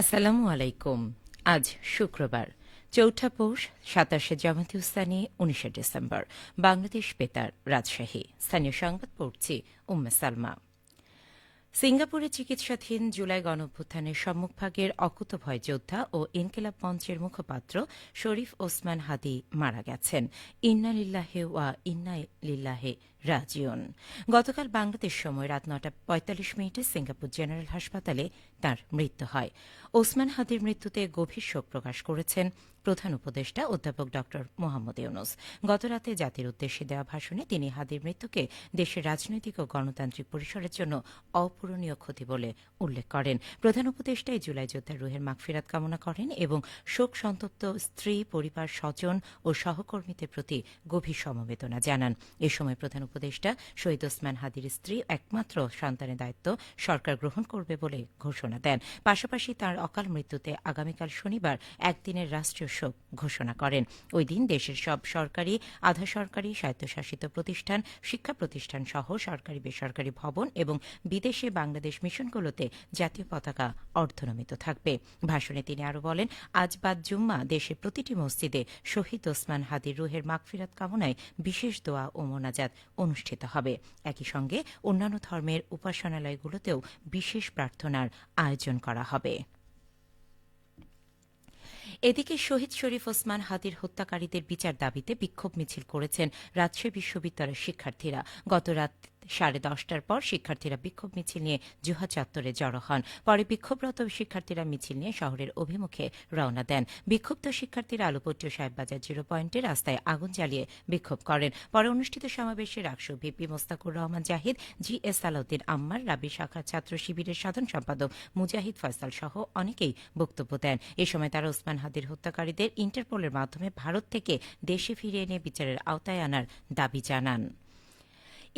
আসসালামু আলাইকুম। আজ শুক্রবার ৪ঠা পৌষ ২৭শে জামাতি উস্তানি ১৯শে ডিসেম্বর। বাংলাদেশ বেতার, রাজশাহী। স্থানীয় সংবাদ পড়ছি উম্মে সালমা। সিঙ্গাপুরে চিকিৎসাধীন জুলাই গণঅভ্যুত্থানের সম্মুখভাগের অকুতভয় যোদ্ধা ও ইনকিলাব মঞ্চের মুখপাত্র শরীফ ওসমান হাদি মারা গেছেন। ইন্না লিল্লাহি ওয়া ইন্না লিল্লাহি রাজিউন। গতকাল বাংলাদেশ সময় রাত ৯টা ৪৫ সিঙ্গাপুর জেনারেল হাসপাতালে তাঁর মৃত্যু হয়। ওসমান হাদির মৃত্যুতে গভীর শোক প্রকাশ করেছেন প্রধান উপদেষ্টা অধ্যাপক ড মোহাম্মদ ইউনুস। গতরাতে জাতির উদ্দেশ্যে দেওয়া ভাষণে তিনি হাদির মৃত্যুকে দেশের রাজনৈতিক ও গণতান্ত্রিক পরিসরের জন্য অপূরণীয় ক্ষতি বলে উল্লেখ করেন। প্রধান উপদেষ্টা এই জুলাই যোদ্ধার রুহের মাগফিরাত কামনা করেন এবং শোক সন্তপ্ত স্ত্রী, পরিবার, স্বজন ও সহকর্মীদের প্রতি গভীর সমবেদনা জানান। এ সময় প্রধান উপদেষ্টা শহীদ ওসমান হাদির স্ত্রী একমাত্র সন্তানের দায়িত্ব সরকার গ্রহণ করবে বলে ঘোষণা দেন। পাশাপাশি তাঁর অকাল মৃত্যুতে আগামীকাল শনিবার একদিনের রাষ্ট্রীয় শোক ঘোষণা করেন। ওই দিন দেশের সব সরকারি, আধা সরকারি, স্বায়ত্তশাসিত প্রতিষ্ঠান, শিক্ষা প্রতিষ্ঠান সহ সরকারি, বেসরকারি ভবন এবং বিদেশে বাংলাদেশ মিশনগুলোতে জাতীয় পতাকা অর্ধনমিত থাকবে। ভাষণে তিনি আরও বলেন, আজ বাদ জুম্মা দেশের প্রতিটি মসজিদে শহীদ ওসমান হাদির রুহের মাগফিরাত কামনায় বিশেষ দোয়া ও মোনাজাত অনুষ্ঠিত হবে। একই সঙ্গে অন্যান্য ধর্মের উপাসনালয়গুলোতেও বিশেষ প্রার্থনার আয়োজন করা হবে। এদিকে শহীদ শরীফ ওসমান হাদির হত্যাকারীদের বিচার দাবিতে বিক্ষোভ মিছিল করেছেন রাজশাহী বিশ্ববিদ্যালয়ের শিক্ষার্থীরা। গত রাত 10:30টার পর শিক্ষার্থীরা বিক্ষোভ মিছিল নিয়ে জুহা চত্বরে জড়ো হন। পরে বিক্ষোভরত শিক্ষার্থীরা মিছিল নিয়ে শহরের অভিমুখে রওনা দেন। বিক্ষুব্ধ শিক্ষার্থীরা আলুপট্টি ও সাহেববাজার 0 পয়েন্টে রাস্তায় আগুন জ্বালিয়ে বিক্ষোভ করেন। পরে অনুষ্ঠিত সমাবেশে রাকসু ভিপি মোস্তাকুর রহমান জাহিদ, জিএস সালাউদ্দিন আম্মার, রাবি শাখা ছাত্র শিবিরের সাধারণ সম্পাদক মুজাহিদ ফয়সাল সহ অনেকেই বক্তব্য দেন। এ সময় তারা ওসমান হাদির হত্যাকারীদের ইন্টারপোলের মাধ্যমে ভারত থেকে দেশে ফিরিয়ে এনে বিচারের আওতায় আনার দাবি জানান।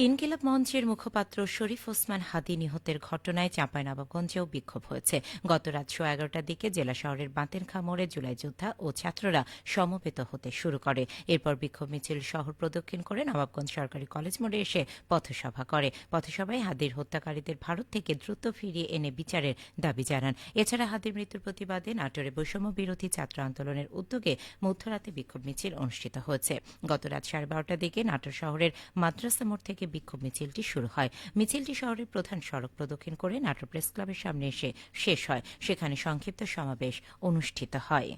ইনকিলাব মঞ্চের মুখপাত্র শরীফ ওসমান হাদি নিহতের ঘটনায় চাঁপাইনবাবগঞ্জেও বিক্ষোভ হয়েছে। গত রাত 11:30টার দিকে জেলা শহরের বাতেনখা মোড়ে জুলাই যোদ্ধা ও ছাত্ররা সমবেত হতে শুরু করে। এরপর বিক্ষোভ মিছিল শহর প্রদক্ষিণ করে নবাবগঞ্জ সরকারি কলেজ মোড়ে এসে পথসভা করে। পথসভায় হাদির হত্যাকারীদের ভারত থেকে দ্রুত ফিরিয়ে এনে বিচারের দাবি জানান। এছাড়া হাদির মৃত্যুর প্রতিবাদে নাটোরে বৈষম্য বিরোধী ছাত্র আন্দোলনের উদ্যোগে মধ্যরাতে বিক্ষোভ মিছিল অনুষ্ঠিত হয়েছে। গত রাত 12:30টার দিকে নাটোর শহরের মাদ্রাসা মোড় থেকে বিক্ষোভ মিছিলটি শুরু হয়। মিছিলটি শহরের প্রধান সড়ক প্রদক্ষিণ করে নাটোর প্রেস ক্লাবের সামনে এসে শেষ হয়। সেখানে সংক্ষিপ্ত সমাবেশ অনুষ্ঠিত হয়।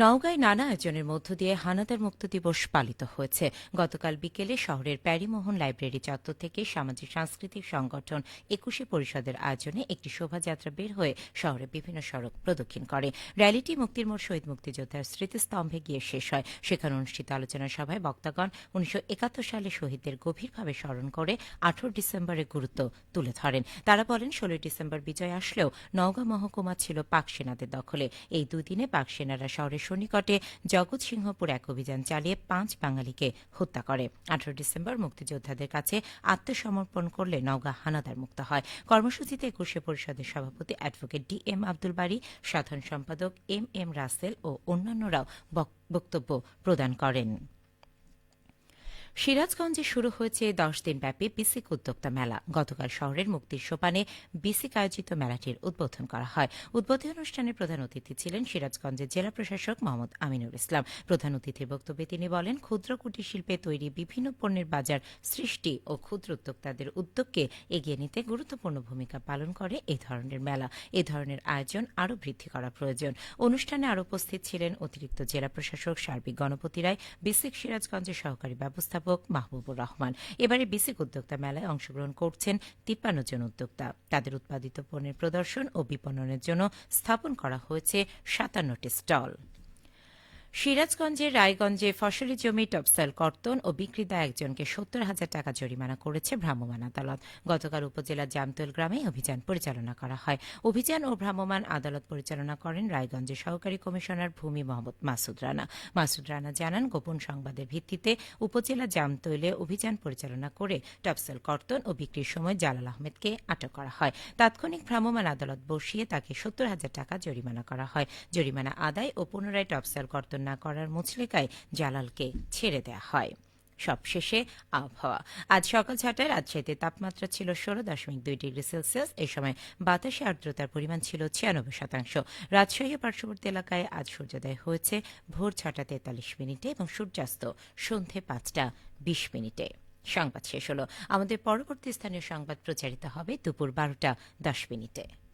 নওগাঁয় নানা আয়োজনের মধ্য দিয়ে হানাদার মুক্ত দিবস পালিত হয়েছে। গতকাল বিকেলে শহরের প্যারিমোহন লাইব্রেরি চত্বর থেকে সামাজিক সাংস্কৃতিক সংগঠন ২১শে পরিষদের আয়োজনে একটি শোভাযাত্রা বের হয়ে শহরের বিভিন্ন সড়ক প্রদক্ষিণ করে। র্যালিটি মুক্তির মোড় শহীদ মুক্তিযোদ্ধার স্মৃতিস্তম্ভে গিয়ে শেষ হয়। সেখানে অনুষ্ঠিত আলোচনা সভায় বক্তাগণ ১৯৭১ সালে শহীদদের গভীরভাবে স্মরণ করে ১৮ ডিসেম্বরের গুরুত্ব তুলে ধরেন। তারা বলেন, ১৬ ডিসেম্বর বিজয় আসলেও নওগাঁ মহকুমা ছিল পাক সেনাদের দখলে। এই দুদিনে পাক সেনারা শহরের সন্নিকটে জগৎসিংহপুর এক অভিযান চালিয়ে ৫ বাঙালিকে হত্যা করে। ১৮ ডিসেম্বর মুক্তিযোদ্ধাদের কাছে আত্মসমর্পণ করলে নওগাঁ হানাদার মুক্ত হয়। কর্মসূচিতে ২১শে পরিষদের সভাপতি অ্যাডভোকেট DM আব্দুল বারী, সাধারণ সম্পাদক MM রাসেল ও অন্যান্যরাও বক্তব্য প্রদান করেন। সিরাজগঞ্জে শুরু হয়েছে ১০ দিনব্যাপী বিসিক উদ্যোক্তা মেলা। গতকাল শহরের মুক্তির সোপানে বিসিক আয়োজিত মেলাটির উদ্বোধন করা হয়। উদ্বোধনী অনুষ্ঠানে প্রধান অতিথি ছিলেন সিরাজগঞ্জের জেলা প্রশাসক মোহাম্মদ আমিনুর ইসলাম। প্রধান অতিথির বক্তব্যে তিনি বলেন, ক্ষুদ্র কুটির শিল্পে তৈরি বিভিন্ন পণ্যের বাজার সৃষ্টি ও ক্ষুদ্র উদ্যোক্তাদের উদ্যোগকে এগিয়ে নিতে গুরুত্বপূর্ণ ভূমিকা পালন করে এই ধরনের মেলা। এ ধরনের আয়োজন আরও বৃদ্ধি করা প্রয়োজন। অনুষ্ঠানে আরও উপস্থিত ছিলেন অতিরিক্ত জেলা প্রশাসক সার্বিক গণপতি রায়, বিসিক সিরাজগঞ্জের সহকারী ব্যবস্থাপক মাহবুবুর রহমান। এবারে বিসিক উদ্যোক্তা মেলায় অংশগ্রহণ করছেন ৫৩ জন উদ্যোক্তা। তাদের উৎপাদিত পণ্যের প্রদর্শন ও বিপণনের জন্য স্থাপন করা হয়েছে ৫৭টি স্টল। সিরাজগঞ্জের রায়গঞ্জে ফসলি জমি টপসেল কর্তন ও বিক্রিদায় একজনকে ৭০,০০০ টাকা জরিমানা করেছে ভ্রাম্যমাণ আদালত। গতকাল উপজেলার জামতল গ্রামে অভিযান পরিচালনা করা হয়। অভিযান ও ভ্রাম্যমাণ আদালত পরিচালনা করেন রায়গঞ্জের সহকারী কমিশনার ভূমি মোহাম্মদ মাসুদ রানা। মাসুদ রানা জানান, গোপন সংবাদের ভিত্তিতে উপজেলা জামতৈলে অভিযান পরিচালনা করে টপসেল কর্তন ও বিক্রির সময় জালাল আহমেদকে আটক করা হয়। তাৎক্ষণিক ভ্রাম্যমাণ আদালত বসিয়ে তাকে ৭০,০০০ টাকা জরিমানা করা হয়। জরিমানা আদায় ও পুনরায় টপসেল কর্তন না করার মুচলেকায় জালালকে ছেড়ে দেওয়া হয়। সবশেষে আবহাওয়া। আজ সকাল ৬টায় রাজশাহীতে তাপমাত্রা ছিল ১৬.২ ডিগ্রি সেলসিয়াস। এই সময় বাতাসে আর্দ্রতার পরিমাণ ছিল ৯৬%। রাজশাহী ও পার্শ্ববর্তী এলাকায় আজ সূর্যোদয় হয়েছে ভোর ৬টা ৪৩ মিনিটে এবং সূর্যাস্ত সন্ধে ৫টা ২০ মিনিটে। সংবাদ শেষ হলো। আমাদের পরবর্তী স্থানীয় সংবাদ প্রচারিত হবে দুপুর ১২টা ১০ মিনিটে।